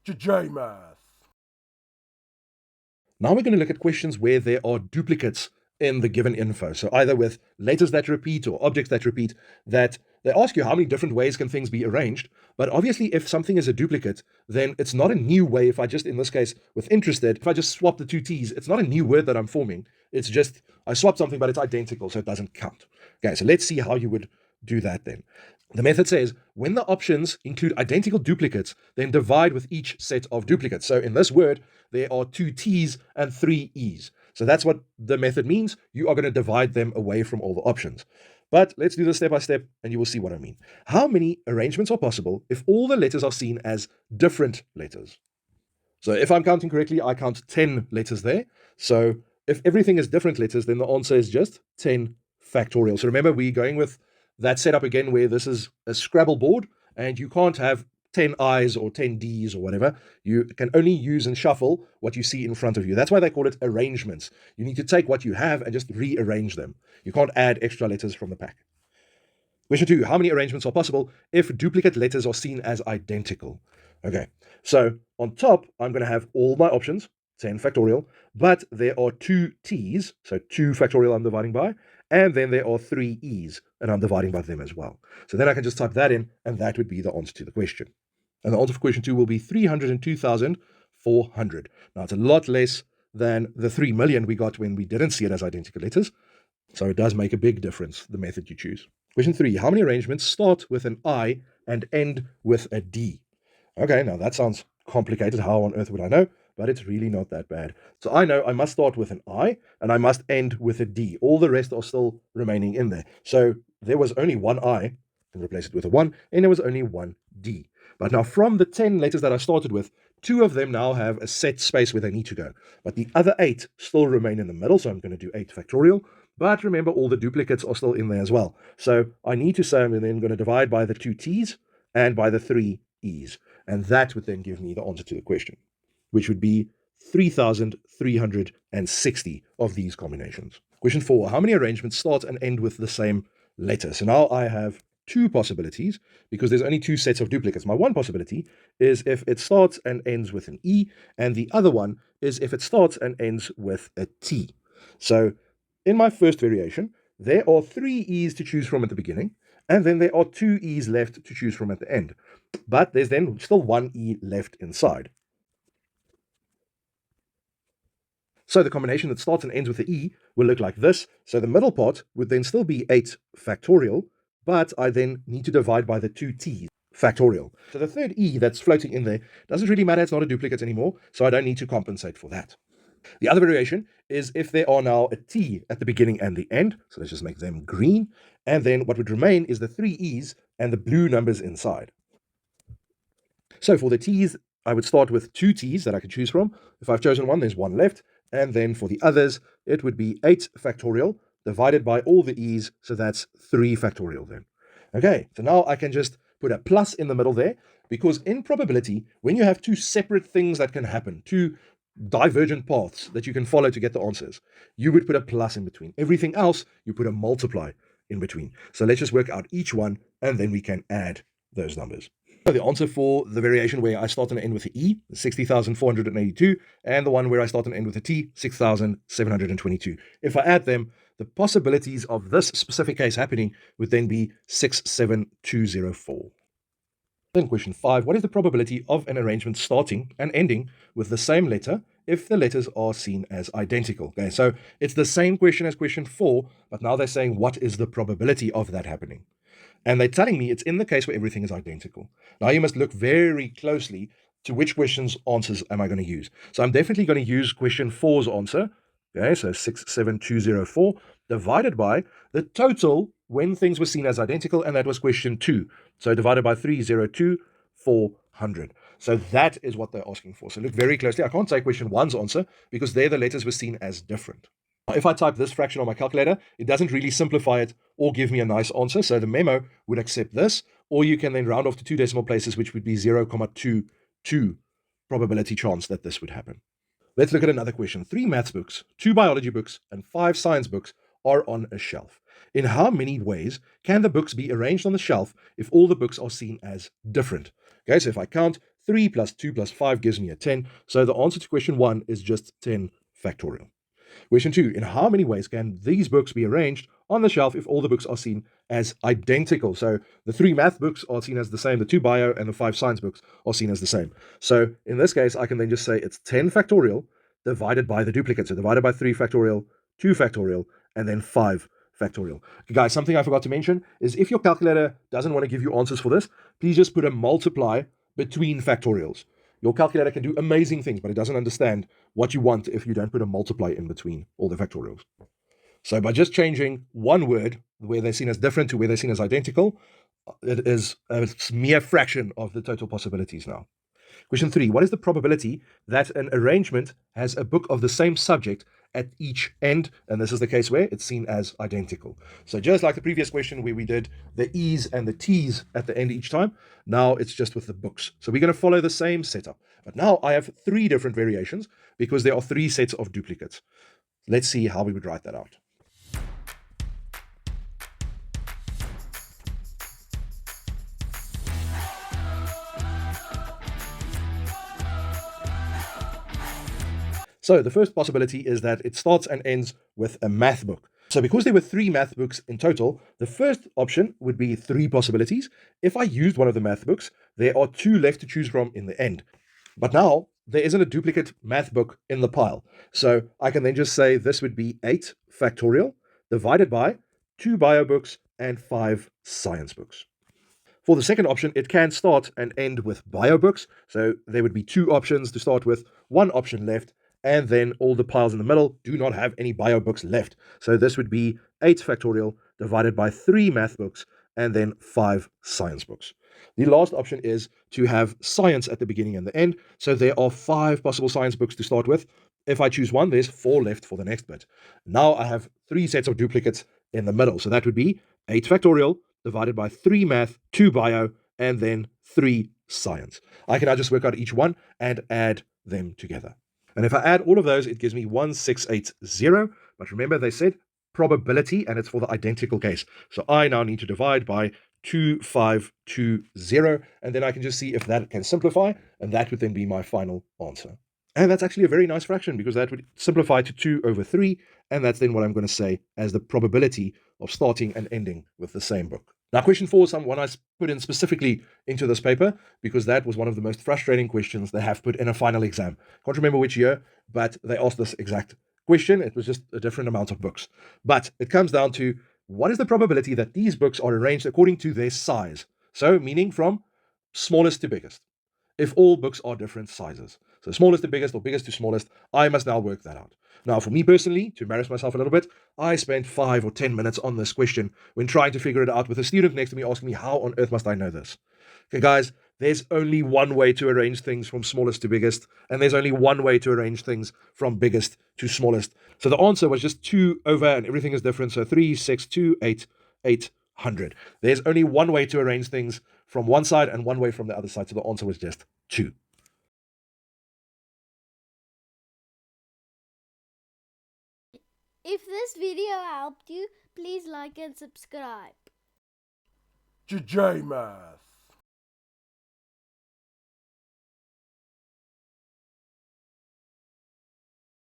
Jmath. Now we're going to look at questions where there are duplicates in the given info. So either with letters that repeat or objects that repeat, that they ask you how many different ways can things be arranged. But obviously, if something is a duplicate, then it's not a new way. If I just, in this case, with interested, if I just swap the two T's, it's not a new word that I'm forming. It's just, I swapped something, but it's identical, so it doesn't count. Okay, so let's see how you would do that then. The method says when the options include identical duplicates, then divide with each set of duplicates. So in this word, there are two T's and three E's. So that's what the method means. You are going to divide them away from all the options. But let's do this step by step and you will see what I mean. How many arrangements are possible if all the letters are seen as different letters? So if I'm counting correctly, I count 10 letters there. So if everything is different letters, then the answer is just 10 factorial. So remember, we're going with that setup again where this is a Scrabble board and you can't have 10 I's or 10 D's or whatever. You can only use and shuffle what you see in front of you. That's why they call it arrangements. You need to take what you have and just rearrange them. You can't add extra letters from the pack. Question 2, how many arrangements are possible if duplicate letters are seen as identical? Okay, so on top, I'm going to have all my options, 10 factorial, but there are two T's, so 2 factorial I'm dividing by, and then there are 3 E's, and I'm dividing by them as well. So then I can just type that in, and that would be the answer to the question. And the answer for question 2 will be 302,400. Now, it's a lot less than the 3 million we got when we didn't see it as identical letters, so it does make a big difference, the method you choose. Question 3, how many arrangements start with an I and end with a D? Okay, now that sounds complicated. How on earth would I know? But it's really not that bad. So I know I must start with an I and I must end with a D. All the rest are still remaining in there. So there was only one I, and replace it with a 1, and there was only one D. But now from the 10 letters that I started with, 2 of them now have a set space where they need to go. But the other 8 still remain in the middle, so I'm going to do 8 factorial. But remember, all the duplicates are still in there as well. So I need to say I'm then going to divide by the 2 T's and by the 3 E's. And that would then give me the answer to the question, which would be 3,360 of these combinations. Question 4, how many arrangements start and end with the same letter? So now I have 2 possibilities because there's only 2 sets of duplicates. My one possibility is if it starts and ends with an E, and the other one is if it starts and ends with a T. So in my first variation, there are 3 E's to choose from at the beginning, and then there are 2 E's left to choose from at the end. But there's then still 1 E left inside. So the combination that starts and ends with the E will look like this. So the middle part would then still be 8 factorial, but I then need to divide by the 2 T's factorial. So the third E that's floating in there doesn't really matter. It's not a duplicate anymore, so I don't need to compensate for that. The other variation is if there are now a T at the beginning and the end. So let's just make them green. And then what would remain is the 3 E's and the blue numbers inside. So for the T's, I would start with 2 T's that I could choose from. If I've chosen one, there's 1 left. And then for the others, it would be 8 factorial divided by all the E's. So that's 3 factorial then. Okay, so now I can just put a plus in the middle there because in probability, when you have 2 separate things that can happen, 2 divergent paths that you can follow to get the answers, you would put a plus in between. Everything else, you put a multiply in between. So let's just work out each one and then we can add those numbers. So the answer for the variation where I start and end with the E is 60,482, and the one where I start and end with a T, 6,722. If I add them, the possibilities of this specific case happening would then be 67204. Then question 5, what is the probability of an arrangement starting and ending with the same letter if the letters are seen as identical? Okay, so it's the same question as question 4, but now they're saying what is the probability of that happening? And they're telling me it's in the case where everything is identical. Now you must look very closely to which question's answers am I going to use. So I'm definitely going to use question 4's answer. Okay, so 67204 divided by the total when things were seen as identical, and that was question 2. So divided by 302,400. So that is what they're asking for. So look very closely. I can't say question 1's answer because there the letters were seen as different. If I type this fraction on my calculator, it doesn't really simplify it or give me a nice answer. So the memo would accept this, or you can then round off to 2 decimal places, which would be 0.22 probability chance that this would happen. Let's look at another question. 3 maths books, 2 biology books, and 5 science books are on a shelf. In how many ways can the books be arranged on the shelf if all the books are seen as different? Okay, so if I count 3 plus 2 plus 5 gives me a 10. So the answer to question 1 is just 10 factorial. Question 2, in how many ways can these books be arranged on the shelf if all the books are seen as identical? So the 3 math books are seen as the same, the 2 bio and the 5 science books are seen as the same. So in this case, I can then just say it's 10 factorial divided by the duplicate. So divided by 3 factorial, 2 factorial, and then 5 factorial. Okay, guys, something I forgot to mention is if your calculator doesn't want to give you answers for this, please just put a multiply between factorials. Your calculator can do amazing things, but it doesn't understand what you want if you don't put a multiply in between all the factorials. So by just changing one word where they're seen as different to where they're seen as identical, it is a mere fraction of the total possibilities now. Question 3, what is the probability that an arrangement has a book of the same subject at each end? And this is the case where it's seen as identical. So just like the previous question where we did the E's and the T's at the end each time, now it's just with the books. So we're going to follow the same setup. But now I have 3 different variations because there are 3 sets of duplicates. Let's see how we would write that out. So the first possibility is that it starts and ends with a math book. So because there were 3 math books in total, the first option would be 3 possibilities. If I used one of the math books, there are 2 left to choose from in the end. But now there isn't a duplicate math book in the pile. So I can then just say this would be 8 factorial divided by 2 bio books and 5 science books. For the second option, it can start and end with bio books. So there would be 2 options to start with, 1 option left, and then all the piles in the middle do not have any bio books left. So this would be 8 factorial divided by 3 math books and then 5 science books. The last option is to have science at the beginning and the end. So there are 5 possible science books to start with. If I choose one, there's 4 left for the next bit. Now I have 3 sets of duplicates in the middle. So that would be 8 factorial divided by 3 math, 2 bio, and then 3 science. I can now just work out each one and add them together. And if I add all of those, it gives me 1680. But remember, they said probability, and it's for the identical case. So I now need to divide by 2520, and then I can just see if that can simplify, and that would then be my final answer. And that's actually a very nice fraction because that would simplify to 2 over 3, and that's then what I'm going to say as the probability of starting and ending with the same book. Now, question 4 is one I put in specifically into this paper because that was one of the most frustrating questions they have put in a final exam. Can't remember which year, but they asked this exact question. It was just a different amount of books. But it comes down to what is the probability that these books are arranged according to their size? So, meaning from smallest to biggest. If all books are different sizes. So smallest to biggest or biggest to smallest, I must now work that out. Now, for me personally, to embarrass myself a little bit, I spent 5 or 10 minutes on this question when trying to figure it out with a student next to me asking me, how on earth must I know this? Okay, guys, there's only one way to arrange things from smallest to biggest, and there's only one way to arrange things from biggest to smallest. So the answer was just 2 over, and everything is different. So 3, 6, 2, 8, 800. There's only one way to arrange things from one side and one way from the other side. So the answer was just 2. If this video helped you, please like and subscribe. Jmath.